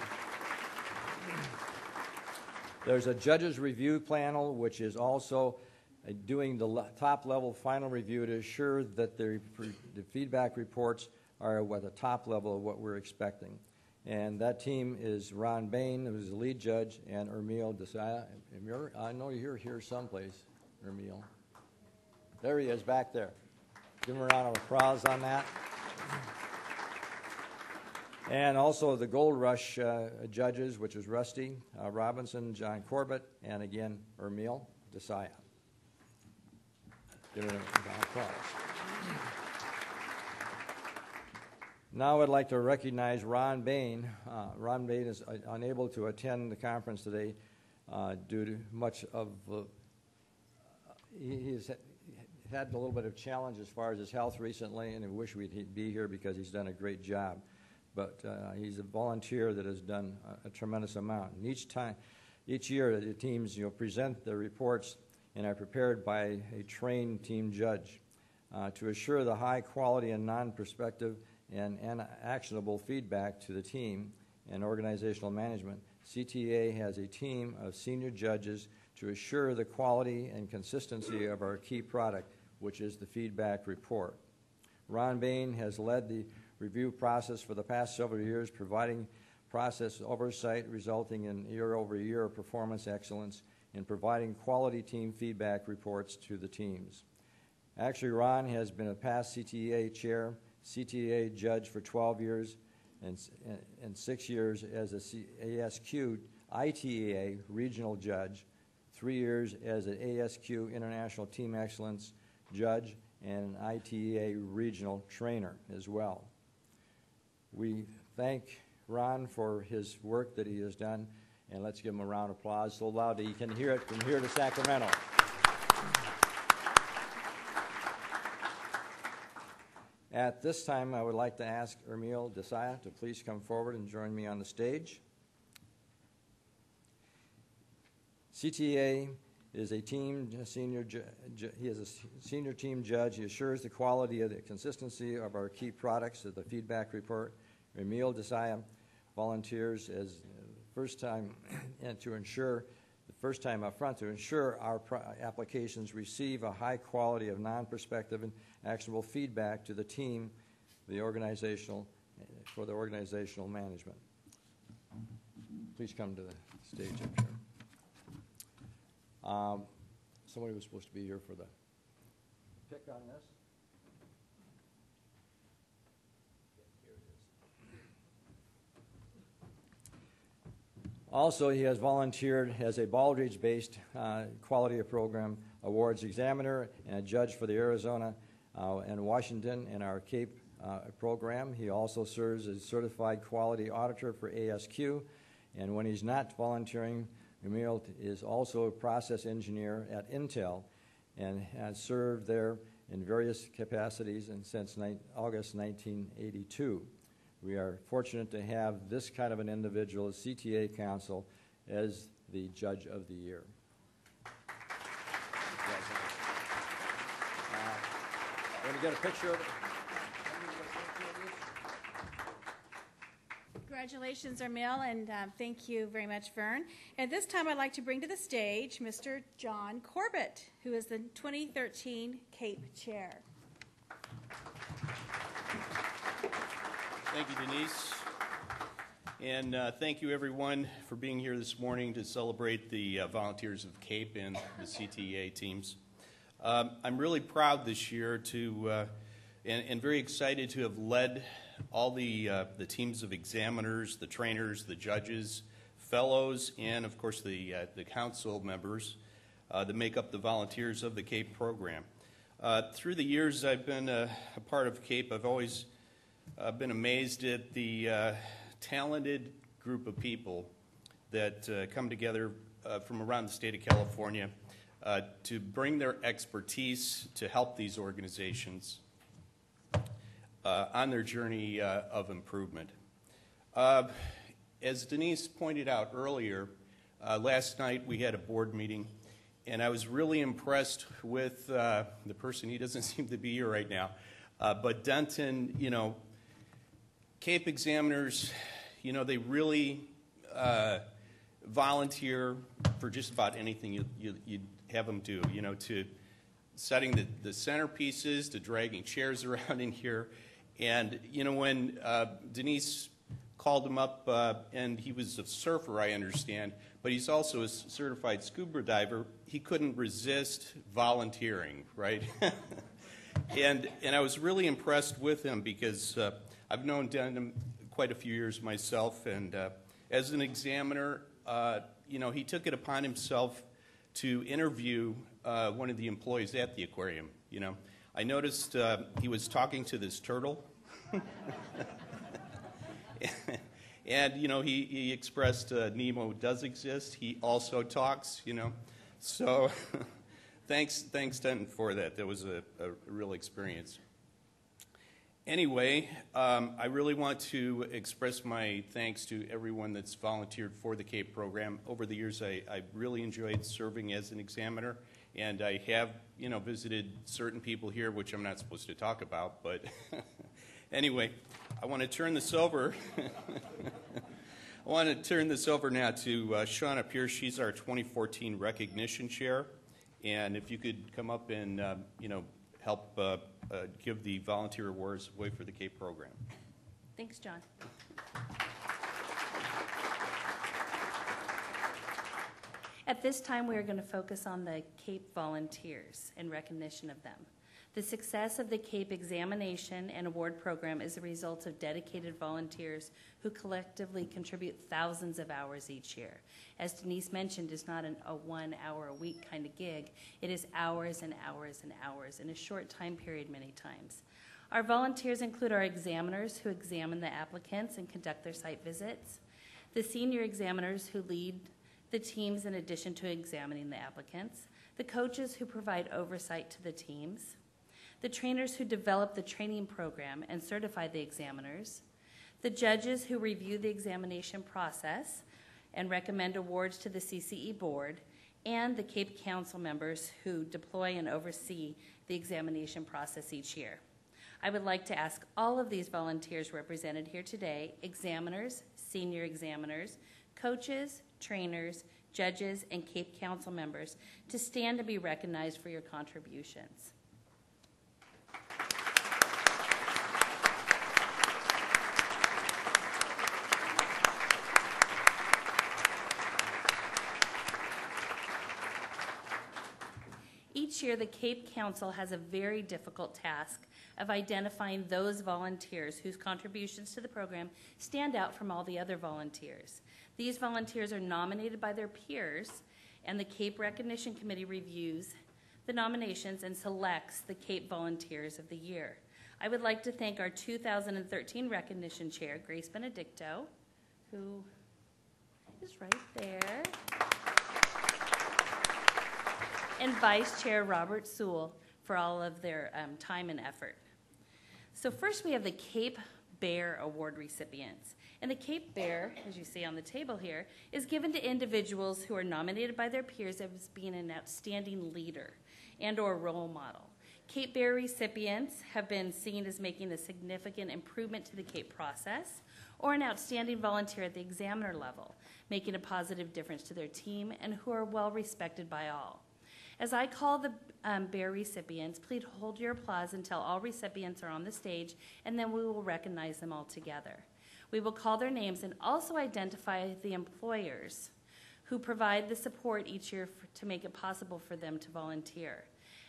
There's a judges review panel, which is also doing the top-level final review to ensure that the feedback reports are at the top level of what we're expecting. And that team is Ron Bain, who's the lead judge, and Ermil Desaya. I know you're here someplace, Ermil. There he is, back there. Give him a round of applause on that. And also the Gold Rush judges, which is Rusty Robinson, John Corbett, and again, Ermil Desaya. Give him a round of applause. Now I'd like to recognize Ron Bain. Ron Bain is unable to attend the conference today due to much of he's had a little bit of challenge as far as his health recently, and I wish he'd be here because he's done a great job. But he's a volunteer that has done a tremendous amount. And each year the teams present their reports and are prepared by a trained team judge to assure the high quality and non-prospective and actionable feedback to the team and organizational management. CTA has a team of senior judges to assure the quality and consistency of our key product, which is the feedback report. Ron Bain has led the review process for the past several years, providing process oversight resulting in year-over-year performance excellence and providing quality team feedback reports to the teams. Actually, Ron has been a past CTA chair, CTA judge for 12 years, and 6 years as a ASQ ITEA regional judge, 3 years as an ASQ International Team Excellence judge, and an ITEA regional trainer as well. We thank Ron for his work that he has done, and let's give him a round of applause so loud that you can hear it from here to Sacramento. At this time, I would like to ask Ermil Desaya to please come forward and join me on the stage. CTA is a team senior. He is a senior team judge. He assures the quality of the consistency of our key products of the feedback report. Ermil Desaya volunteers as first time and to ensure the first time up front to ensure our applications receive a high quality of non-prospective and actionable feedback to the team, for the organizational management. Please come to the stage up here. Somebody was supposed to be here for the pick on this. Also, he has volunteered as a Baldrige-based quality of program awards examiner and a judge for the Arizona and Washington and our Cape program. He also serves as certified quality auditor for ASQ, and when he's not volunteering, Ermil is also a process engineer at Intel and has served there in various capacities and since August 1982. We are fortunate to have this kind of an individual as CTA Council as the Judge of the Year. I'm going to get a picture of it? Congratulations, Armil, and thank you very much, Vern. At this time, I'd like to bring to the stage Mr. John Corbett, who is the 2013 CAPE Chair. Thank you, Denise. And thank you, everyone, for being here this morning to celebrate the volunteers of CAPE and the CTEA teams. I'm really proud this year to, and very excited to have led all the teams of examiners, the trainers, the judges, fellows, and of course the council members that make up the volunteers of the CAPE program. Through the years I've been a part of CAPE, I've always been amazed at the talented group of people that come together from around the state of California to bring their expertise to help these organizations on their journey of improvement. As Denise pointed out earlier, last night we had a board meeting, and I was really impressed with the person. He doesn't seem to be here right now, but Denton, you know, CAPE examiners, you know, they really volunteer for just about anything you have them do, you know, to setting the centerpieces, to dragging chairs around in here. And, you know, when Denise called him up, and he was a surfer, I understand, but he's also a certified scuba diver, he couldn't resist volunteering, right? and I was really impressed with him because I've known Denton quite a few years myself, and as an examiner, you know, he took it upon himself to interview one of the employees at the aquarium. You know, I noticed he was talking to this turtle, and you know, he expressed Nemo does exist. He also talks. You know, so thanks Denton for that. That was a real experience. Anyway, I really want to express my thanks to everyone that's volunteered for the CAPE program. Over the years, I really enjoyed serving as an examiner, and I have, you know, visited certain people here, which I'm not supposed to talk about, but anyway, I want to turn this over. I want to turn this over now to Shauna Pierce. She's our 2014 recognition chair, and if you could come up and, you know, help give the volunteer awards away for the CAPE program. Thanks, John. At this time, we are going to focus on the CAPE volunteers in recognition of them. The success of the CAPE examination and award program is a result of dedicated volunteers who collectively contribute thousands of hours each year. As Denise mentioned, it's not a 1 hour a week kind of gig. It is hours and hours and hours in a short time period many times. Our volunteers include our examiners who examine the applicants and conduct their site visits, the senior examiners who lead the teams in addition to examining the applicants, the coaches who provide oversight to the teams, the trainers who develop the training program and certify the examiners, the judges who review the examination process and recommend awards to the CCE board, and the CAPE council members who deploy and oversee the examination process each year. I would like to ask all of these volunteers represented here today, examiners, senior examiners, coaches, trainers, judges, and CAPE council members, to stand and be recognized for your contributions. Each year, the CAPE Council has a very difficult task of identifying those volunteers whose contributions to the program stand out from all the other volunteers. These volunteers are nominated by their peers, and the CAPE Recognition Committee reviews the nominations and selects the CAPE Volunteers of the Year. I would like to thank our 2013 Recognition Chair, Grace Benedicto, who is right there, and Vice Chair Robert Sewell for all of their time and effort. So first we have the CAPE Bear Award recipients. And the CAPE Bear, as you see on the table here, is given to individuals who are nominated by their peers as being an outstanding leader and or role model. Cape Bear recipients have been seen as making a significant improvement to the CAPE process, or an outstanding volunteer at the examiner level, making a positive difference to their team and who are well respected by all. As I call the Bear recipients, please hold your applause until all recipients are on the stage, and then we will recognize them all together. We will call their names and also identify the employers who provide the support each year to make it possible for them to volunteer.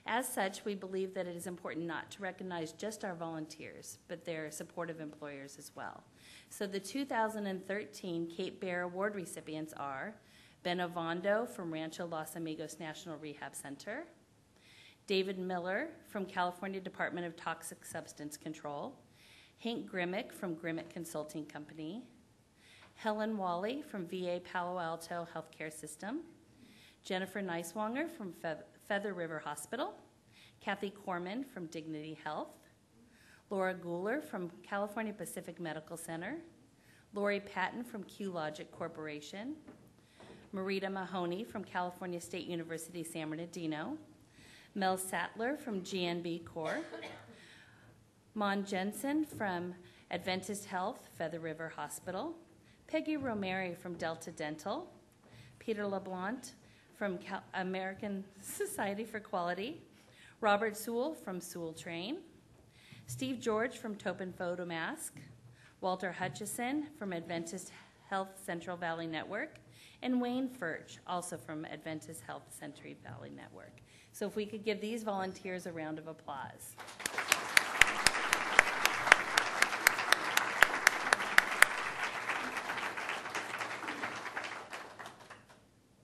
As such, we believe that it is important not to recognize just our volunteers, but their supportive employers as well. So the 2013 Cape Bear Award recipients are Ben Ovando from Rancho Los Amigos National Rehab Center, David Miller from California Department of Toxic Substance Control, Hank Grimmick from Grimmick Consulting Company, Helen Wally from VA Palo Alto Healthcare System, Jennifer Neiswanger from Feather River Hospital, Kathy Corman from Dignity Health, Laura Guler from California Pacific Medical Center, Lori Patton from QLogic Corporation, Marita Mahoney from California State University San Bernardino, Mel Sattler from GNB Corps, Mon Jensen from Adventist Health, Feather River Hospital, Peggy Romeri from Delta Dental, Peter LeBlanc from American Society for Quality, Robert Sewell from Sewell Train, Steve George from Topin Photomask, Walter Hutchison from Adventist Health Central Valley Network, and Wayne Furch, also from Adventist Health Central Valley Network. So if we could give these volunteers a round of applause.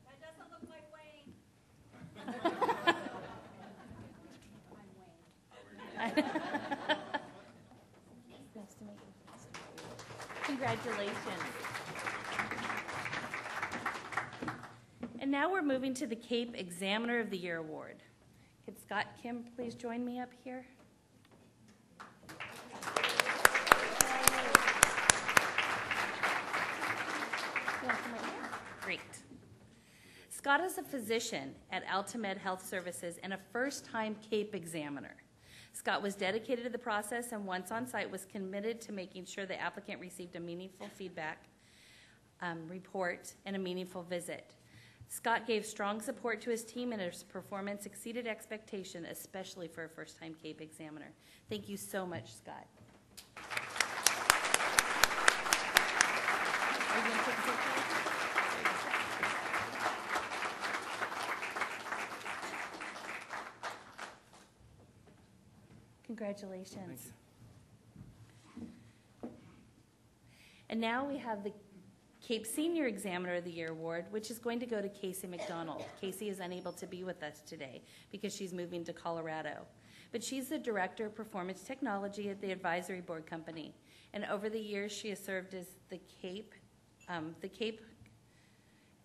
That doesn't look like Wayne. Nice to meet you. Congratulations. And now we're moving to the CAPE Examiner of the Year Award. Could Scott Kim please join me up here? You want to come right here? Great. Scott is a physician at Altamed Health Services and a first-time CAPE examiner. Scott was dedicated to the process and once on site was committed to making sure the applicant received a meaningful feedback report and a meaningful visit. Scott gave strong support to his team and his performance exceeded expectation, especially for a first-time CAPE examiner. Thank you so much, Scott. Are you going to take a picture? Congratulations. Thank you. And now we have the CAPE Senior Examiner of the Year Award, which is going to go to Casey McDonald. Casey is unable to be with us today because she's moving to Colorado. But she's the Director of Performance Technology at the Advisory Board Company. And over the years, she has served as the CAPE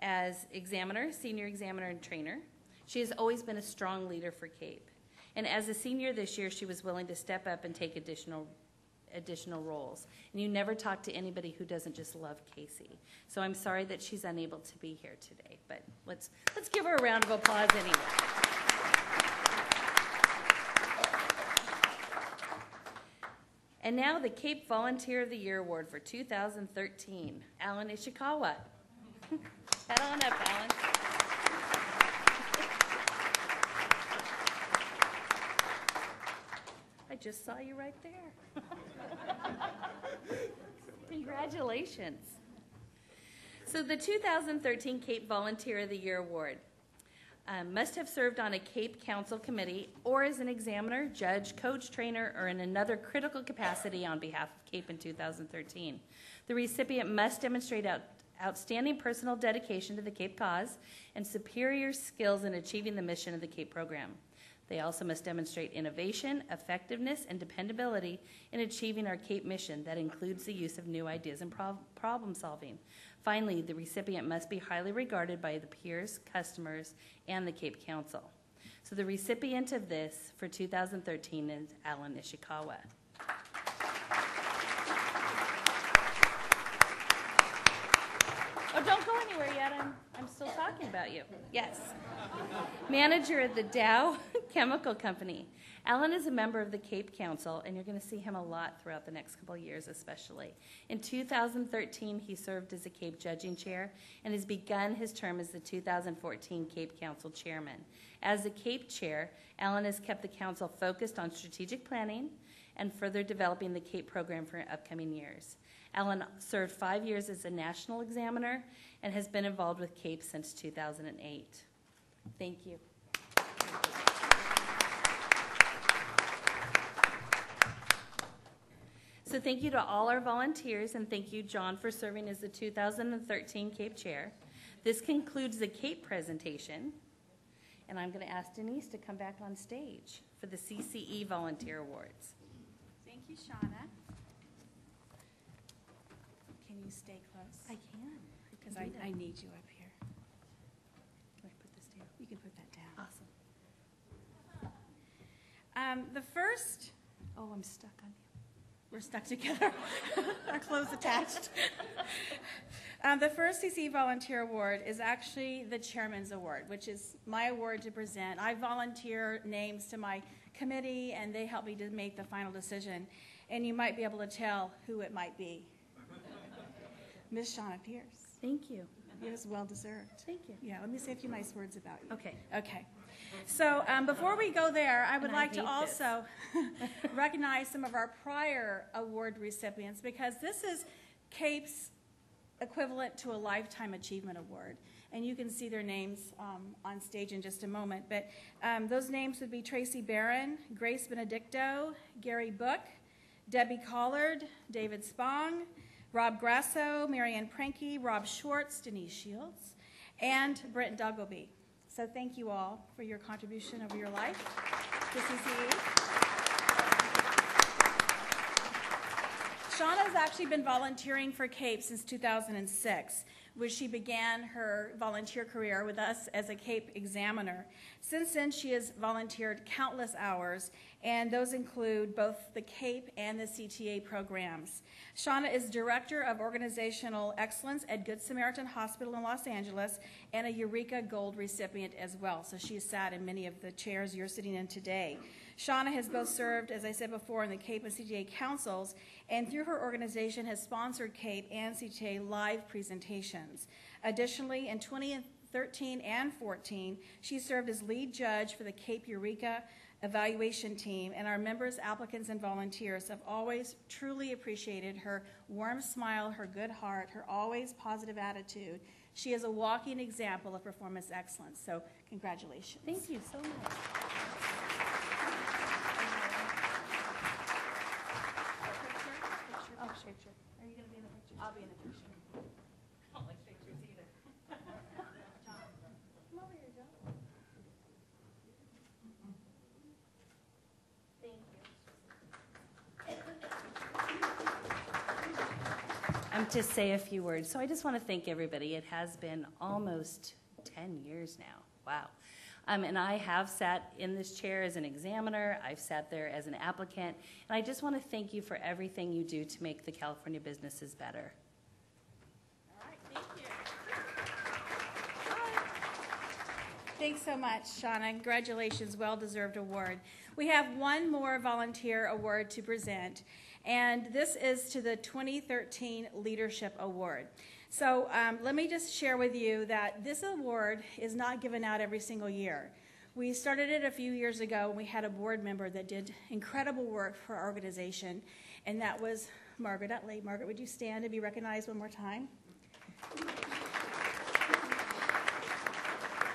as examiner, senior examiner, and trainer. She has always been a strong leader for CAPE. And as a senior this year, she was willing to step up and take additional roles. And you never talk to anybody who doesn't just love Casey. So I'm sorry that she's unable to be here today, but let's give her a round of applause anyway. And now the CAPE Volunteer of the Year Award for 2013, Alan Ishikawa. Head on up, Alan. I just saw you right there. Congratulations. So the 2013 CAPE Volunteer of the Year Award must have served on a CAPE Council committee or as an examiner, judge, coach, trainer, or in another critical capacity on behalf of CAPE in 2013. The recipient must demonstrate outstanding personal dedication to the CAPE cause and superior skills in achieving the mission of the CAPE program. They also must demonstrate innovation, effectiveness, and dependability in achieving our CAPE mission that includes the use of new ideas and problem solving. Finally, the recipient must be highly regarded by the peers, customers, and the CAPE Council. So the recipient of this for 2013 is Alan Ishikawa. Oh, don't go anywhere yet. bad I'm still talking about you. Yes. Manager at the Dow Chemical Company. Alan is a member of the Cape Council, and you're going to see him a lot throughout the next couple of years especially. In 2013, he served as a Cape Judging Chair and has begun his term as the 2014 Cape Council Chairman. As the Cape Chair, Alan has kept the Council focused on strategic planning and further developing the Cape program for upcoming years. Alan served 5 years as a national examiner and has been involved with Cape since 2008. Thank you. So thank you to all our volunteers, and thank you, John, for serving as the 2013 Cape Chair. This concludes the Cape presentation, and I'm going to ask Denise to come back on stage for the CCE Volunteer Awards. Thank you, Shauna. Can you stay close? I can. Because I need you up here. Can I put this down? You can put that down. Awesome. The first, Oh, I'm stuck on you. we're stuck together, our clothes attached. The first CC Volunteer Award is actually the Chairman's Award, which is my award to present. I volunteer names to my committee, and they help me to make the final decision. And you might be able to tell who it might be. Miss Shauna Pierce. Thank you. It was well-deserved. Thank you. Yeah, let me say a few nice words about you. Okay. Okay. So before we go there, I would And I like to hate also recognize some of our prior award recipients, because this is Cape's equivalent to a Lifetime Achievement Award. And you can see their names on stage in just a moment. But those names would be Tracy Barron, Grace Benedicto, Gary Book, Debbie Collard, David Spong, Rob Grasso, Marianne Pranke, Rob Schwartz, Denise Shields, and Brent Duggleby. So thank you all for your contribution over your life to CCE. Shauna has actually been volunteering for Cape since 2006, where she began her volunteer career with us as a Cape examiner. Since then, she has volunteered countless hours, and those include both the Cape and the CTA programs. Shauna is Director of Organizational Excellence at Good Samaritan Hospital in Los Angeles and a Eureka Gold recipient as well. So she has sat in many of the chairs you're sitting in today. Shauna has both served, as I said before, in the Cape and CTA councils, and through her organization has sponsored Cape and CTA live presentations. Additionally, in 2013 and 14, she served as lead judge for the Cape Eureka evaluation team, and our members, applicants, and volunteers have always truly appreciated her warm smile, her good heart, her always positive attitude. She is a walking example of performance excellence, so congratulations. Thank you so much. Oh, sure. Are you going to be in the picture? I'll be in the picture. I don't like pictures either. Come over here, Joe. Thank you. To say a few words. So I just want to thank everybody. It has been almost 10 years now. Wow. And I have sat in this chair as an examiner. I've sat there as an applicant. And I just want to thank you for everything you do to make the California businesses better. All right, thank you. Thanks so much, Shauna. Congratulations, well-deserved award. We have one more volunteer award to present, and this is to the 2013 Leadership Award. So let me just share with you that this award is not given out every single year. We started it a few years ago, and we had a board member that did incredible work for our organization, and that was Margaret Utley. Margaret, would you stand and be recognized one more time?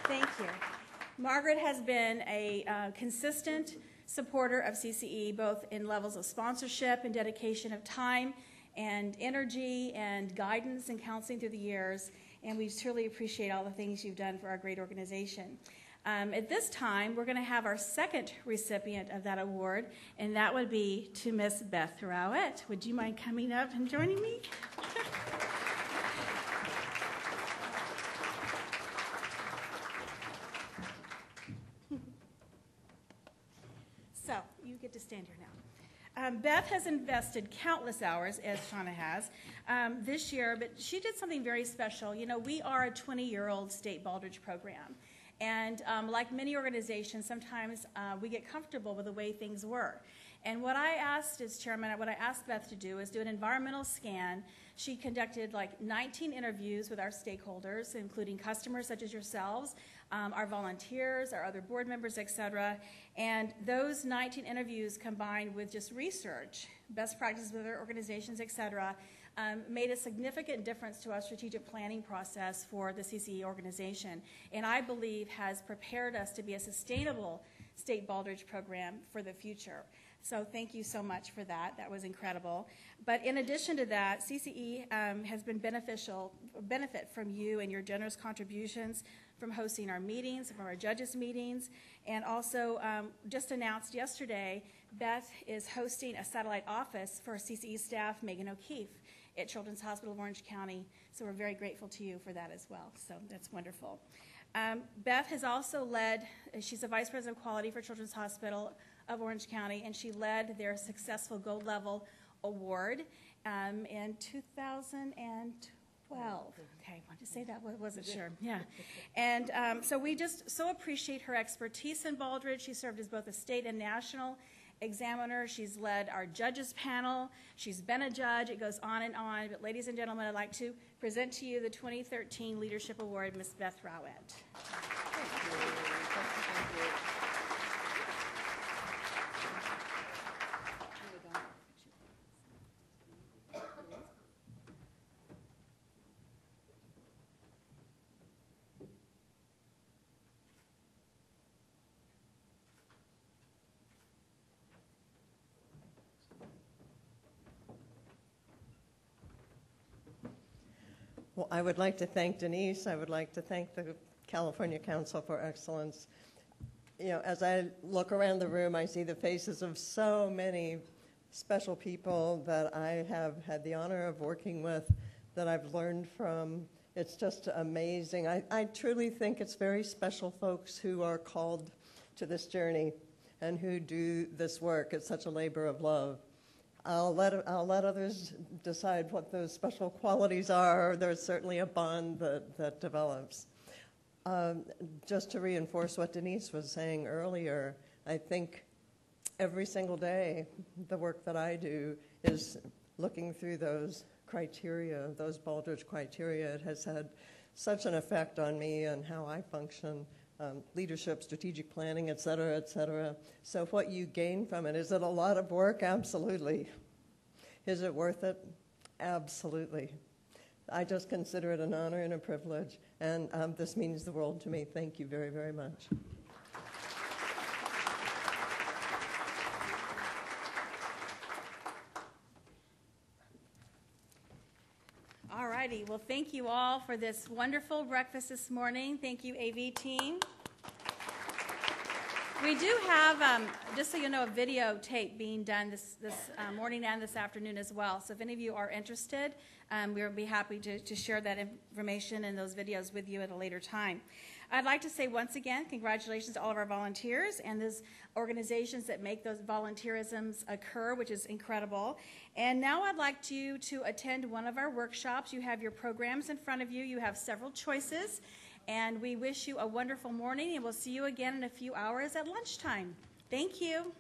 Thank you. Margaret has been a consistent supporter of CCE, both in levels of sponsorship and dedication of time and energy and guidance and counseling through the years, and we truly appreciate all the things you've done for our great organization. At this time, we're going to have our second recipient of that award, and that would be to Miss Beth Rowett. Would you mind coming up and joining me? So, you get to stand here now. Beth has invested countless hours, as Shauna has, this year, but she did something very special. You know, we are a 20-year-old state Baldrige program. And like many organizations, sometimes we get comfortable with the way things were. And what I asked as chairman, what I asked Beth to do is do an environmental scan. She conducted like 19 interviews with our stakeholders, including customers such as yourselves, our volunteers, our other board members, et cetera. And those 19 interviews combined with just research, best practices with other organizations, et cetera, made a significant difference to our strategic planning process for the CCE organization, and I believe has prepared us to be a sustainable state Baldrige program for the future. So thank you so much for that. That was incredible. But in addition to that, CCE has been benefit from you and your generous contributions from hosting our meetings, from our judges' meetings, and also just announced yesterday, Beth is hosting a satellite office for CCE staff, Megan O'Keefe, at Children's Hospital of Orange County. So we're very grateful to you for that as well. So that's wonderful. Beth has also led, she's a Vice President of Quality for Children's Hospital of Orange County, and she led their successful Gold Level Award in 2012. Okay, I wanted to say that, wasn't sure. Yeah. And so we just so appreciate her expertise in Baldrige. She served as both a state and national examiner. She's led our judges panel. She's been a judge. It goes on and on. But ladies and gentlemen, I'd like to present to you the 2013 Leadership Award, Ms. Beth Rowett. Well, I would like to thank Denise. I would like to thank the California Council for Excellence. You know, as I look around the room, I see the faces of so many special people that I have had the honor of working with, that I've learned from. It's just amazing. I truly think it's very special folks who are called to this journey and who do this work. It's such a labor of love. I'll let others decide what those special qualities are. There's certainly a bond that develops. Just to reinforce what Denise was saying earlier, I think every single day the work that I do is looking through those criteria, those Baldrige criteria. It has had such an effect on me and how I function. Leadership, strategic planning, et cetera, et cetera. So what you gain from it, is it a lot of work? Absolutely. Is it worth it? Absolutely. I just consider it an honor and a privilege, and this means the world to me. Thank you very, very much. All righty. Well, thank you all for this wonderful breakfast this morning. Thank you, AV team. We do have, just so you know, a videotape being done this morning and this afternoon as well. So if any of you are interested, we'll be happy to share that information and those videos with you at a later time. I'd like to say once again, congratulations to all of our volunteers and those organizations that make those volunteerisms occur, which is incredible. And now I'd like you to attend one of our workshops. You have your programs in front of you. You have several choices. And we wish you a wonderful morning, and we'll see you again in a few hours at lunchtime. Thank you.